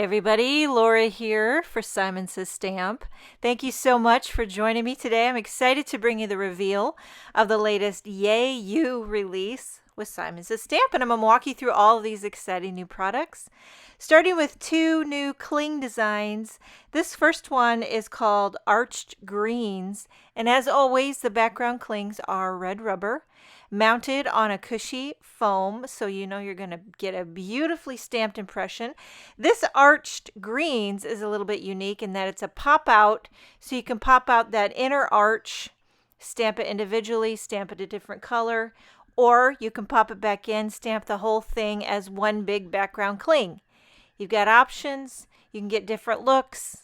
Hi everybody, Laura here for Simon Says Stamp. Thank you so much for joining me today. I'm excited to bring you the reveal of the latest Yay You release with Simon Says Stamp, and I'm going to walk you through all of these exciting new products. Starting with two new cling designs. This first one is called Arched Greens, and as always, the background clings are red rubber, mounted on a cushy foam, so you know you're going to get a beautifully stamped impression. This Arched Greens is a little bit unique in that it's a pop out, so you can pop out that inner arch, stamp it individually, stamp it a different color, or you can pop it back in, stamp the whole thing as one big background cling. You've got options, you can get different looks,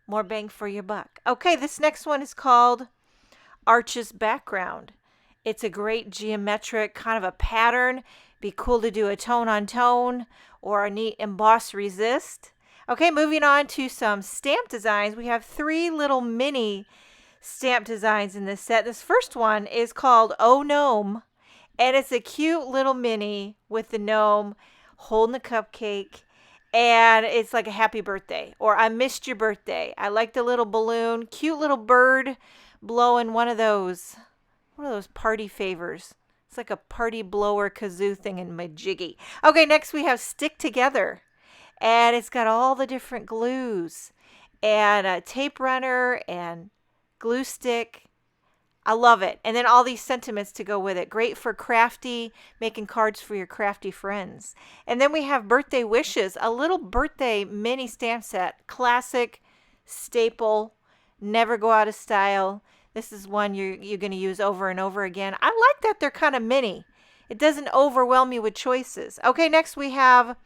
more bang for your buck. Okay, this next one is called Arches Background. It's a great geometric kind of a pattern. Be cool to do a tone on tone or a neat emboss resist. Okay, moving on to some stamp designs. We have three little mini stamp designs in this set. This first one is called Oh Gnome, and it's a cute little mini with the gnome holding a cupcake, and it's like a happy birthday or I missed your birthday. I like the little balloon, cute little bird blowing one of those party favors. It's like a party blower kazoo thing in my jiggy. Okay, next we have Stick Together, and it's got all the different glues and a tape runner and glue stick. I love it. And then all these sentiments to go with it. Great for crafty, making cards for your crafty friends. And then we have Birthday Wishes, a little birthday mini stamp set. Classic, staple, never go out of style. This is one you're going to use over and over again. I like that they're kind of mini. It doesn't overwhelm you with choices. Okay, next we have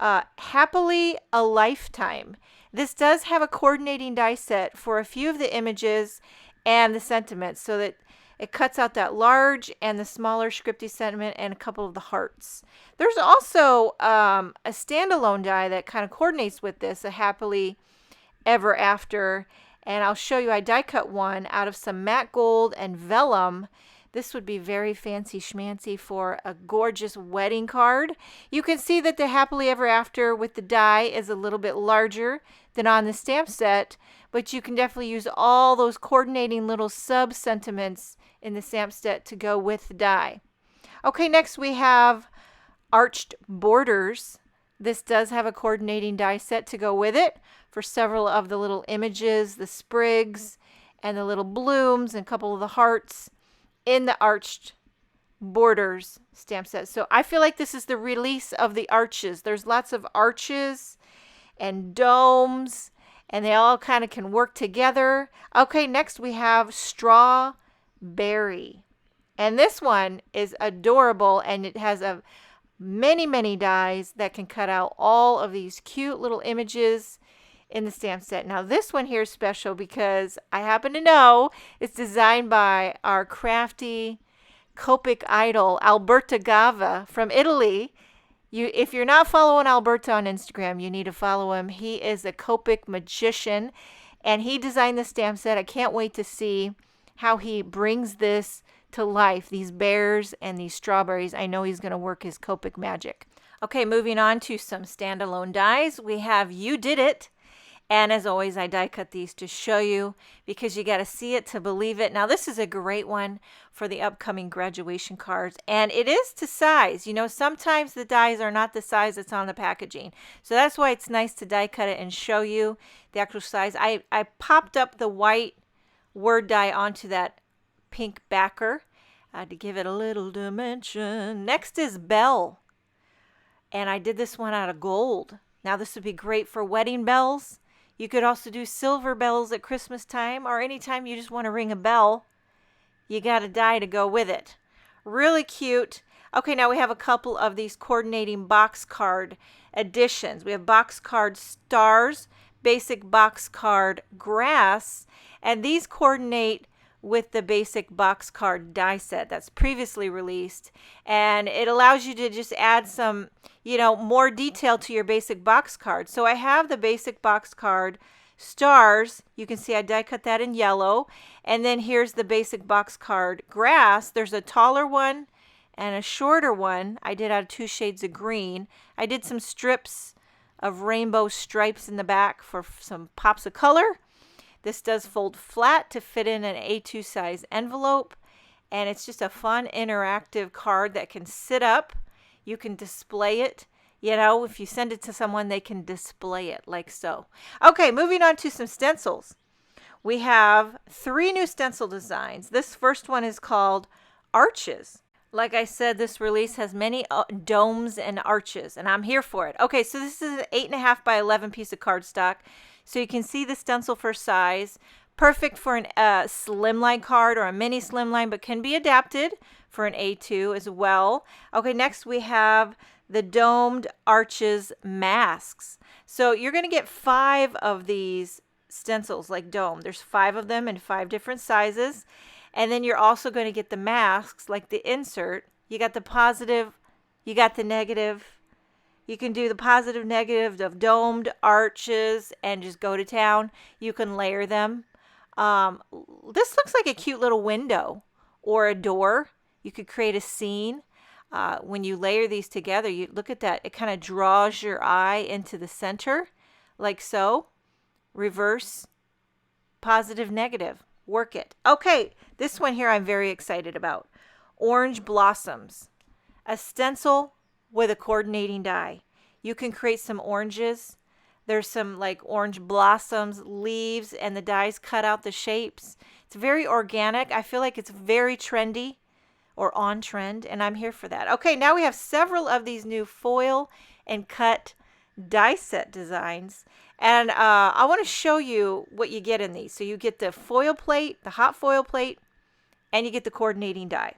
Happily a Lifetime. This does have a coordinating die set for a few of the images and the sentiments, so that it cuts out that large and the smaller scripty sentiment and a couple of the hearts. There's also a standalone die that kind of coordinates with this, a Happily Ever After. And I'll show you, I die cut one out of some matte gold and vellum. This would be very fancy schmancy for a gorgeous wedding card. You can see that the Happily Ever After with the die is a little bit larger than on the stamp set, but you can definitely use all those coordinating little sub sentiments in the stamp set to go with the die. Okay, next we have Arched Borders. This does have a coordinating die set to go with it for several of the little images, the sprigs, and the little blooms, and a couple of the hearts in the Arched Borders stamp set. So I feel like this is the release of the arches. There's lots of arches and domes, and they all kind of can work together. Okay, next we have Strawberry. And this one is adorable, and it has many dies that can cut out all of these cute little images in the stamp set. Now this one here is special because I happen to know it's designed by our crafty Copic idol Alberto Gava from Italy. If you're not following Alberto on Instagram, you need to follow him. He is a Copic magician, and he designed the stamp set. I can't wait to see how he brings this to life, these bears and these strawberries. I know he's going to work his Copic magic. Okay, moving on to some standalone dies. We have You Did It. And as always, I die cut these to show you because you got to see it to believe it. Now, this is a great one for the upcoming graduation cards, and it is to size. You know, sometimes the dies are not the size that's on the packaging. So that's why it's nice to die cut it and show you the actual size. I popped up the white word die onto that pink backer to give it a little dimension. Next is Bell, and I did this one out of gold. Now, this would be great for wedding bells. You could also do silver bells at Christmas time, or anytime you just want to ring a bell. You got a die to go with it. Really cute. Okay, now we have a couple of these coordinating box card editions. We have box card stars, basic box card grass, and these coordinate with the basic box card die set that's previously released, and it allows you to just add some, more detail to your basic box card. So I have the basic box card stars. You can see I die cut that in yellow, and then here's the basic box card grass. There's a taller one and a shorter one. I did out of 2 shades of green. I did some strips of rainbow stripes in the back for some pops of color. This does fold flat to fit in an A2 size envelope, and it's just a fun interactive card that can sit up. You can display it. You know, if you send it to someone, they can display it like so. Okay, moving on to some stencils. We have 3 new stencil designs. This first one is called Arches. Like I said, this release has many domes and arches, and I'm here for it. Okay, so this is an 8.5 by 11 piece of cardstock. So you can see the stencil for size. Perfect for a slimline card or a mini slimline, but can be adapted for an A2 as well. Okay, next we have the domed arches masks. So you're going to get 5 of these stencils like dome. There's 5 of them in 5 different sizes. And then you're also going to get the masks like the insert. You got the positive, you got the negative. You can do the positive, negative of domed arches and just go to town. You can layer them. This looks like a cute little window or a door. You could create a scene. When you layer these together, you look at that. It kind of draws your eye into the center like so. Reverse, positive, negative. Work it. Okay, this one here I'm very excited about. Orange Blossoms. A stencil with a coordinating die. You can create some oranges. There's some like orange blossoms, leaves, and the dies cut out the shapes. It's very organic. I feel like it's very trendy or on trend, and I'm here for that. Okay, now we have several of these new foil and cut die set designs, and I want to show you what you get in these. So you get the foil plate, the hot foil plate, and you get the coordinating die.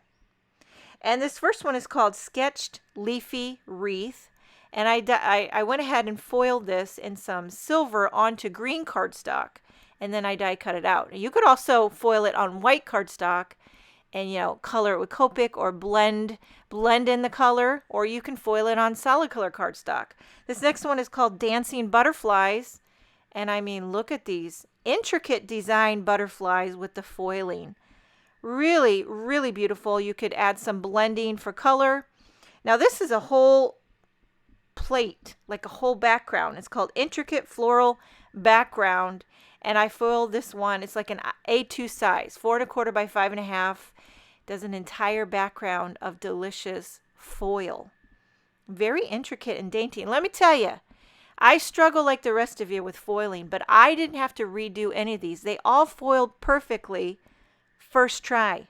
And this first one is called Sketched Leafy Wreath, and I went ahead and foiled this in some silver onto green cardstock, and then I die cut it out. You could also foil it on white cardstock and, you know, color it with Copic or blend in the color, or you can foil it on solid color cardstock. This next one is called Dancing Butterflies, and I mean, look at these intricate design butterflies with the foiling. Really, really beautiful. You could add some blending for color. Now this is a whole plate, like a whole background. It's called Intricate Floral Background, and I foiled this one. It's like an A2 size, 4.25 by 5.5. Does an entire background of delicious foil. Very intricate and dainty. And let me tell you, I struggle like the rest of you with foiling, but I didn't have to redo any of these. They all foiled perfectly first try.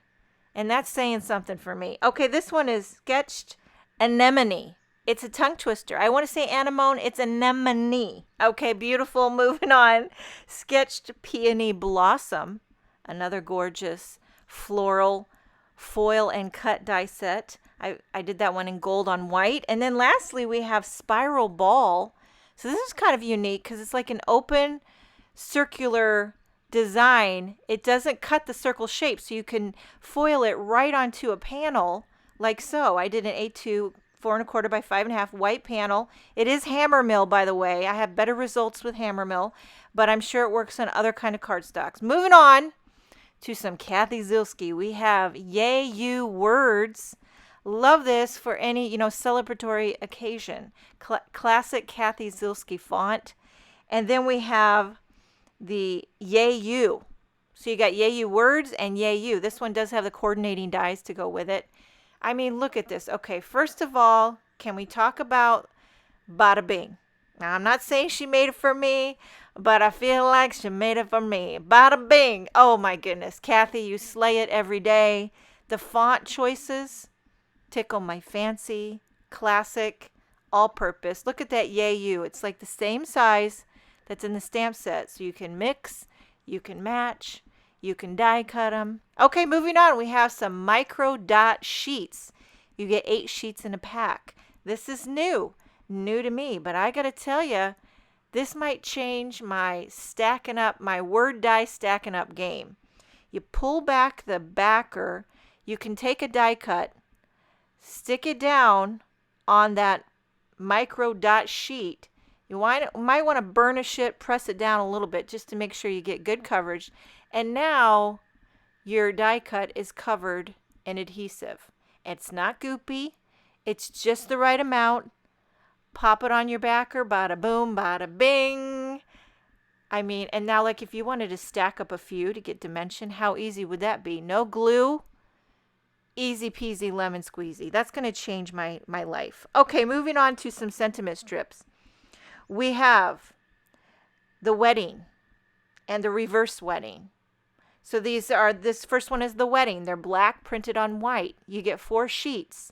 And that's saying something for me. Okay, this one is Sketched Anemone. It's a tongue twister. I want to say anemone. It's anemone. Okay, beautiful. Moving on. Sketched Peony Blossom. Another gorgeous floral foil and cut die set. I did that one in gold on white. And then lastly, we have Spiral Ball. So this is kind of unique because it's like an open circular design. It doesn't cut the circle shape, so you can foil it right onto a panel like so. I did an A2 4.25 by 5.5 white panel. It is hammer mill, by the way. I have better results with hammer mill, but I'm sure it works on other kind of cardstocks. Moving on to some Kathy Zielski. We have Yay You Words. Love this for any, you know, celebratory occasion. Classic Kathy Zielski font. And then we have the Yay You. So you got Yay You Words and Yay You. This one does have the coordinating dies to go with it. I mean, look at this. Okay, first of all, can we talk about Bada Bing? Now, I'm not saying she made it for me, but I feel like she made it for me. Bada Bing. Oh, my goodness. Kathy, you slay it every day. The font choices tickle my fancy. Classic, all-purpose. Look at that Yay You. It's like the same size that's in the stamp set. So you can mix, you can match, you can die cut them. Okay, moving on. We have some micro dot sheets. You get 8 sheets in a pack. This is new to me, but I got to tell you, this might change my stacking up, my word die stacking up game. You pull back the backer. You can take a die cut, stick it down on that micro dot sheet. You might want to burnish it, press it down a little bit just to make sure you get good coverage. And now your die cut is covered in adhesive. It's not goopy. It's just the right amount pop it on your backer, bada boom, bada bing. I mean, and now like if you wanted to stack up a few to get dimension, how easy would that be? No glue, easy peasy lemon squeezy. That's going to change my life. Okay, moving on to some sentiment strips. We have the wedding and the reverse wedding. So this first one is the wedding. They're black printed on white. You get 4 sheets.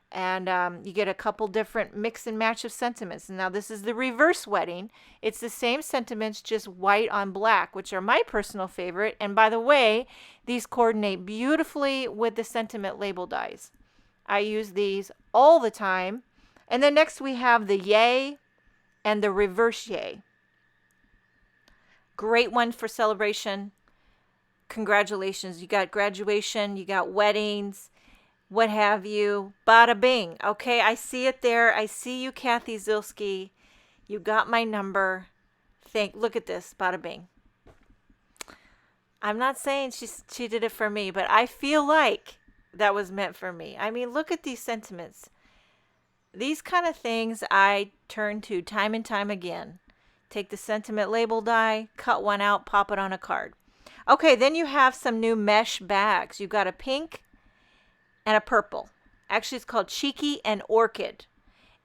And you get a couple different mix and match of sentiments. And now this is the reverse wedding. It's the same sentiments, just white on black, which are my personal favorite. And by the way, these coordinate beautifully with the sentiment label dies. I use these all the time. And then next we have the yay and the reverse yay. Great one for celebration. Congratulations. You got graduation, you got weddings, what have you. Bada bing. Okay, I see it there. I see you, Kathy Zilski. You got my number. Look at this. Bada bing. I'm not saying she did it for me, but I feel like that was meant for me. I mean, look at these sentiments. These kind of things I turn to time and time again. Take the sentiment label die, cut one out, pop it on a card. Okay, then you have some new mesh bags. You've got a pink and a purple. Actually, it's called Cheeky and Orchid.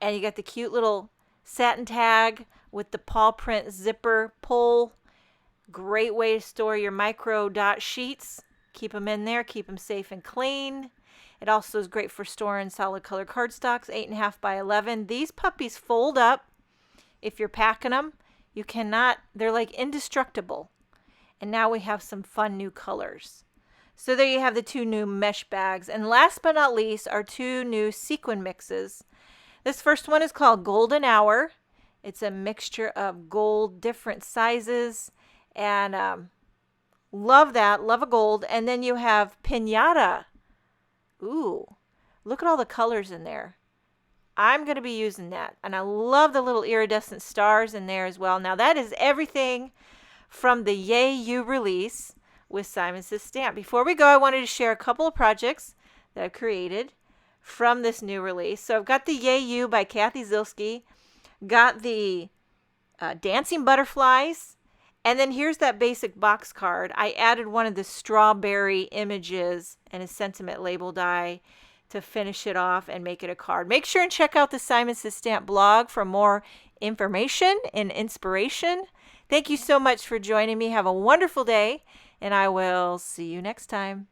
And you got the cute little satin tag with the paw print zipper pull. Great way to store your micro dot sheets. Keep them in there, keep them safe and clean. It also is great for storing solid color cardstocks, 8.5 by 11. These puppies fold up if you're packing them. You cannot, they're like indestructible. And now we have some fun new colors. So there you have the 2 new mesh bags. And last but not least are 2 new sequin mixes. This first one is called Golden Hour. It's a mixture of gold, different sizes. And love that. Love a gold. And then you have Pinata. Ooh, look at all the colors in there. I'm going to be using that. And I love the little iridescent stars in there as well. Now that is everything from the Yay You release with Simon Says Stamp. Before we go, I wanted to share a couple of projects that I've created from this new release. So I've got the Yay You by Kathy Zilski, got the dancing butterflies, and then here's that basic box card. I added one of the strawberry images and a sentiment label die to finish it off and make it a card. Make sure and check out the Simon Says Stamp blog for more information and inspiration. Thank you so much for joining me. Have a wonderful day, and I will see you next time.